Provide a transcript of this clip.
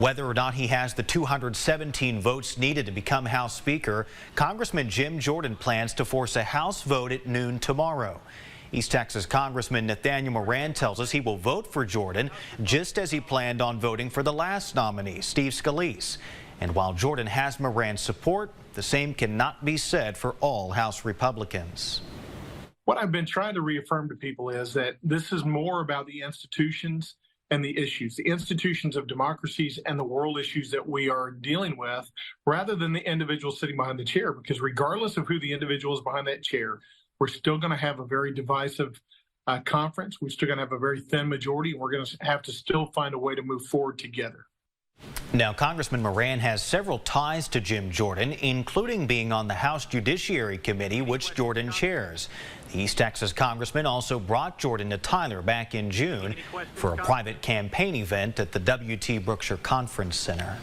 Whether or not he has the 217 votes needed to become House Speaker, Congressman Jim Jordan plans to force a House vote at noon tomorrow. East Texas Congressman Congressman Moran tells us he will vote for Jordan just as he planned on voting for the last nominee, Steve Scalise. And while Jordan has Moran's support, the same cannot be said for all House Republicans. What I've been trying to reaffirm to people is that this is more about the institutions and the institutions of democracies and the world issues that we are dealing with, rather than the individual sitting behind the chair. Because regardless of who the individual is behind that chair, we're still going to have a very divisive conference. We're still going to have a very thin majority, and we're going to have to still find a way to move forward together. Now, Congressman Moran has several ties to Jim Jordan, including being on the House Judiciary Committee, which Jordan chairs. The East Texas congressman also brought Jordan to Tyler back in June for a private campaign event at the W.T. Brookshire Conference Center.